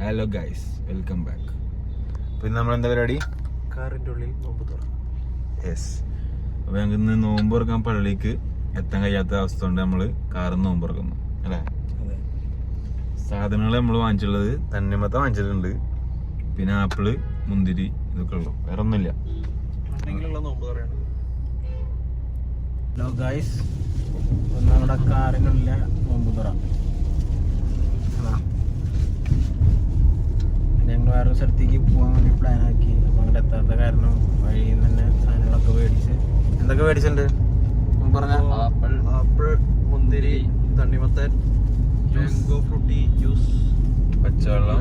Hello guys, welcome back. പിന്നെ നമ്മളെന്താ പരിപാടി? കാറിൻ്റെ ഉള്ളിൽ നോമ്പ് തുറക്കും. യെസ്. അപ്പോൾ ഞങ്ങൾക്ക് ഇന്ന് നോമ്പ് തുറക്കാൻ പള്ളിക്ക് എത്താൻ കഴിയാത്ത അവസ്ഥ കൊണ്ട് നമ്മൾ കാറിൽ നോമ്പ് തുറക്കുന്നു അല്ലേ? സാധനങ്ങൾ നമ്മൾ വാങ്ങിച്ചുള്ളത് തണ്ണിമത്ത വാങ്ങിച്ചിട്ടുണ്ട്, പിന്നെ ആപ്പിള്, മുന്തിരി, ഇതൊക്കെ ഉള്ളു, വേറെ ഒന്നുമില്ല. നോമ്പ് തുറയാണ്. ഹലോ ഗൈസ്, നമ്മുടെ കാറിനുള്ള നോമ്പ് തുറ. ഞങ്ങൾ വേറൊരു സ്ഥലത്തേക്ക് പോകാൻ വേണ്ടി പ്ലാൻ ആക്കി. അപ്പോൾ അങ്ങോട്ട് എത്താത്ത കാരണം വഴിയിൽ നിന്ന് തന്നെ സാധനങ്ങളൊക്കെ മേടിച്ച്. എന്തൊക്കെ മേടിച്ചിട്ടുണ്ട് പറഞ്ഞാൽ? ആപ്പിൾ, മുന്തിരി, തണ്ണിമത്തൻ, മാംഗോ ഫ്രൂട്ടി ജ്യൂസ്, പച്ചവെള്ളം,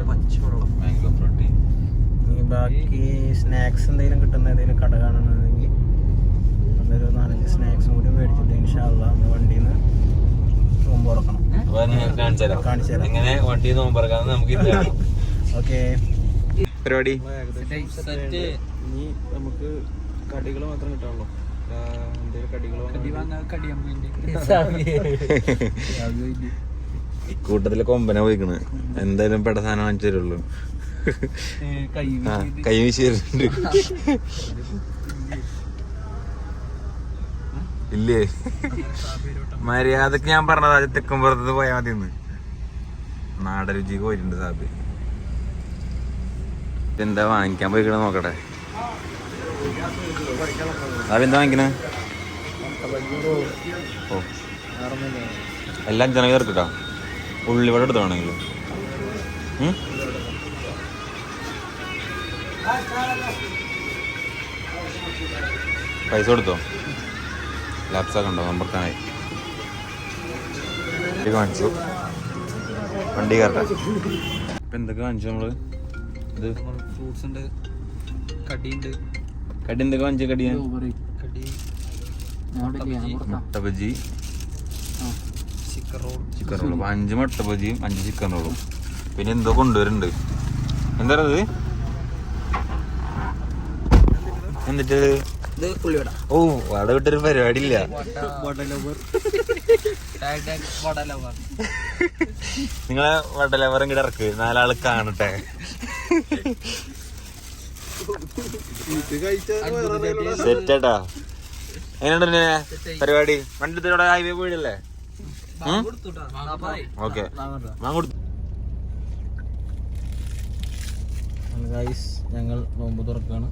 മാംഗോ ഫ്രൂട്ടി. ബാക്കി സ്നാക്സ് എന്തെങ്കിലും കിട്ടുന്ന ഏതെങ്കിലും കട കാണണമെങ്കിൽ അതൊരു 4-5 സ്നാക്സും കൂടി മേടിച്ചിട്ട് ഇൻഷാ അല്ലാഹ് നമ്മൾ വണ്ടിയിൽ നിന്ന് നോമ്പ് തുറക്കണം. കാണിച്ചു തരാം എങ്ങനെ വണ്ടി നോമ്പ് തുറക്കാന്ന് നമുക്ക്. ഓക്കെ, പരിപാടി ഇനി നമുക്ക് കടികൾ മാത്രം കിട്ടാനുള്ളൂ. കൂട്ടത്തിലെ കൊമ്പന പോയിക്കണ്. എന്തായാലും പെട്ട സാധനം വാങ്ങിച്ചു തരുള്ളൂ. കൈ വീശി തരുന്നുണ്ട്. ഇല്ലേ, മര്യാദക്ക് ഞാൻ പറഞ്ഞതാ തെക്കുംപുറത്ത് പോയാൽ മതി. ഇന്ന് നാടരുചിക്ക് പോയിട്ടുണ്ട് സാബ്. എന്താ വാങ്ങിക്കാൻ പോയിക്കണ നോക്കട്ടെ. സാബ് എന്താ വാങ്ങിക്കണേ? ഓ, എല്ലാം ജനം ചേർക്കട്ടോ. ഉള്ളിവട എടുത്ത് വേണമെങ്കിൽ പൈസ കൊടുത്തോ? ലാപ്സൊക്കെ ഉണ്ടോ നമ്പർക്കാനായി? കാണിച്ചു വണ്ടി കയറട്ടെ. ഇപ്പം എന്തൊക്കെ കാണിച്ചു നമ്മള്? ഇത് ഫ്രൂട്ട്സ് ഉണ്ട്, കടിയുണ്ട്. കടി എന്തൊക്കെ വാങ്ങിച്ച? കടിയാ കടി മുട്ട ബജി, ചിക്കൻ റോൾ. 5 മുട്ട ബജിയും 5 ചിക്കൻ റോളും. പിന്നെ എന്തോ കൊണ്ടുവരുന്നുണ്ട്. എന്താ ഇത്? എന്നിട്ട് ഓ, വട വിട്ടൊരു പരിപാടി ഇല്ല. നിങ്ങളെ വടലവർ ഇങ്ങോട്ട് ഇറക്ക്, 4 ആള് കാണട്ടെ. സെറ്റാട്ടാ. എങ്ങനെയുണ്ട് പരിപാടി? വണ്ടി ഹൈവേ പോയില്ലേ? ഓക്കെ, ഞങ്ങൾ നോമ്പ് തുറക്കാണ്.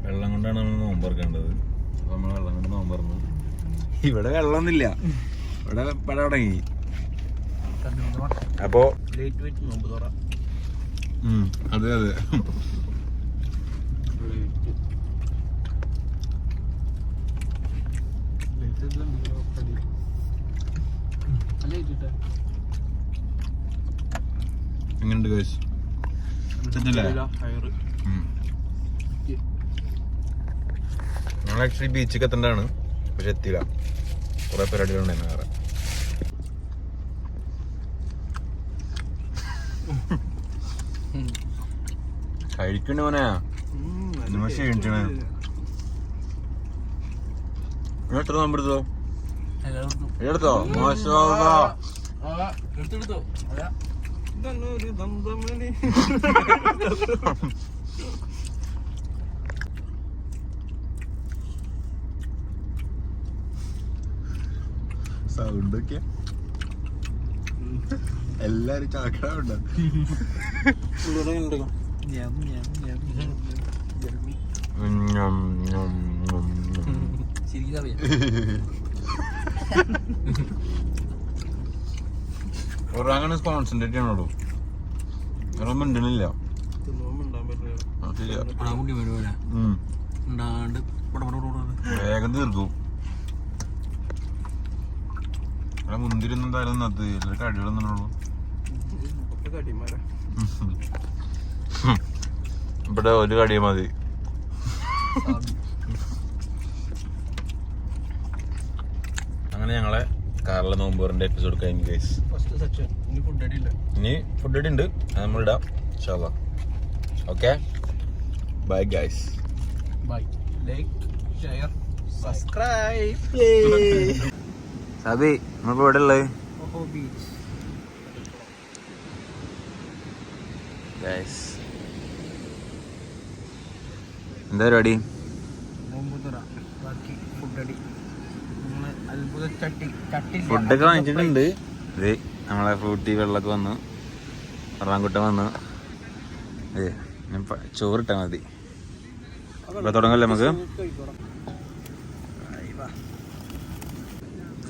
വെള്ളം കൊണ്ടാണ് നമ്മൾ നോമ്പ് തുറക്കേണ്ടത്. അപ്പൊ നമ്മൾ വെള്ളം കൊണ്ട് നോമ്പ് തുറന്നു. ഇവിടെ വെള്ളമൊന്നുമില്ല, ഇവിടെ പട തുടങ്ങി. അപ്പോ നോമ്പ് തുറ. അതെ അതെ. എങ്ങനെയുണ്ട് ഗൈസ്? ഞങ്ങൾ ആക്ച്വലി ബീച്ചിൽ എത്തേണ്ടതാണ്, പക്ഷെ എത്തിയില്ല. കുറെ പരിപാടികളുണ്ടായിരുന്നു വേറെ. കഴിക്കണ മോനെ ക്ഷീണിച്ചണേ. എത്ര നോമ്പെടുത്തോ? എടുത്തോ? സൗണ്ട് ഒക്കെ എല്ലാരും ചാക്കട. ഒരാങ്ങനെ കോൺസെൻട്രേറ്റ് ചെയ്യണോളൂ, വേറെ മിണ്ടണില്ല. വേഗം തീർക്കും. മുന്തിരി ഒന്നും തരുന്നത് എല്ലാവരും കടികളൊന്നുള്ളൂ. ഇവിടെ ഒരു കടിയ മതി. അങ്ങനെ ഞങ്ങളെ കാറിലെ നോമ്പൂറിന്റെ എപ്പിസോഡ് കഴിഞ്ഞു ഗൈസ്. ഇനി ഫുഡ് അടി ഉണ്ട്, അത് നമ്മളിടാം ഇൻഷാ അല്ലാഹ്. Okay, bye guys. Bye. Like, share, subscribe. Sabi, നമ്മളിപ്പോ എവിടെ ഉള്ളത്? ബീച്ച്. ഗൈസ് എന്താ പരിപാടി? നോമ്പുതുറ ബാക്കി ഫുഡടി അത്ഭുത ചട്ടി ഫുഡൊക്കെ വാങ്ങിച്ചിട്ടുണ്ട്. ഇത് നമ്മളെ ഫ്രൂട്ടി വെള്ളമൊക്കെ വന്നു, ഒറാങ്കുട്ടൻ വന്നു. ചോറിട്ടാ മതി. ഇവിടെ തുടങ്ങല്ലേ നമുക്ക്?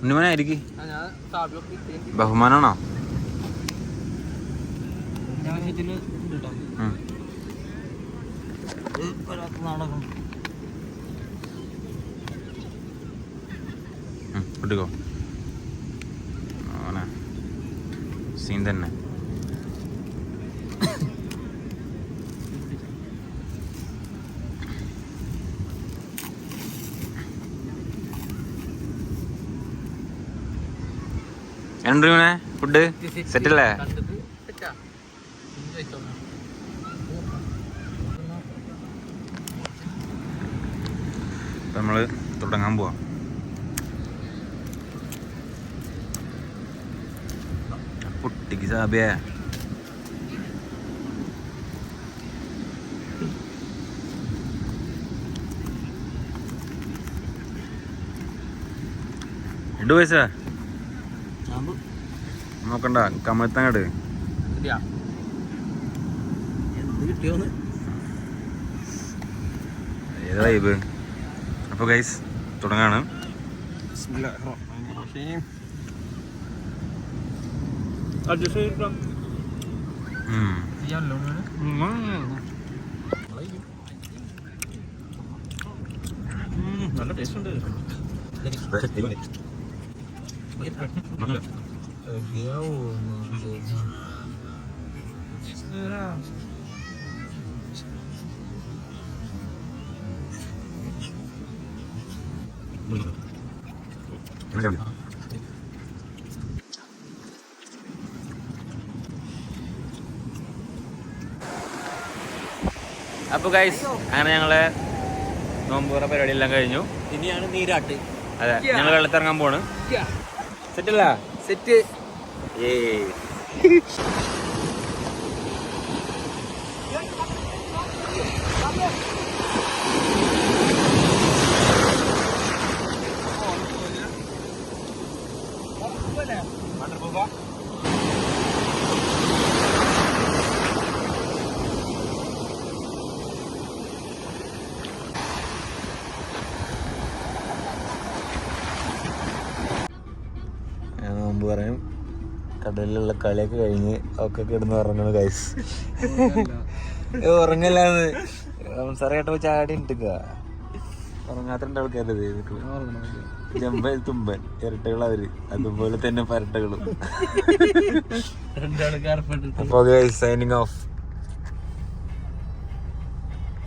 ഉണ്ണിമനായിരിക്കും ബഹുമാനാണോ? കുട്ടിക്കോ അങ്ങനെ സീൻ തന്നെ. എങ്ങനെ ഫുഡ് സെറ്റല്ലേ? നമ്മള് തുടങ്ങാൻ പോവാം. പുട്ടിക്ക് സാബിയ രണ്ട് പൈസ നോക്കണ്ട, കമഴ്ത്തങ്ങട് ഏത് വൈബ്. അപ്പൊ ഗൈസ് തുടങ്ങാണ്. നല്ല ടേസ്റ്റ് ഉണ്ട്. അപ്പൊ ഗൈസ് അങ്ങനെ ഞങ്ങളെ നോമ്പൂറ പരിപാടി എല്ലാം കഴിഞ്ഞു. ഇനിയാണ് നീരാട്ട്. അതെ, ഞങ്ങൾ വെള്ളത്തിറങ്ങാൻ പോണ്. സെറ്റല്ല സെറ്റ്. നോമ്പ് പറയും കടലിലുള്ള കളിയൊക്കെ കഴിഞ്ഞ് ഒക്കെ കിടന്ന് ഉറങ്ങണു ഗൈസ്. ഉറങ്ങല്ലാന്ന് സാറേ കേട്ടപ്പോ ചാടി ഇട്ടിക്ക. ഉറങ്ങാത്ത രണ്ടാൾക്കാരത് ജമ്പൻ തുമ്പൻ ഇരട്ടകൾ അവര്, അതുപോലെ തന്നെ പരട്ടകളും. രണ്ടാൾക്കാർ അപ്പൊ ഗൈസ് സൈനിങ് ഓഫ്.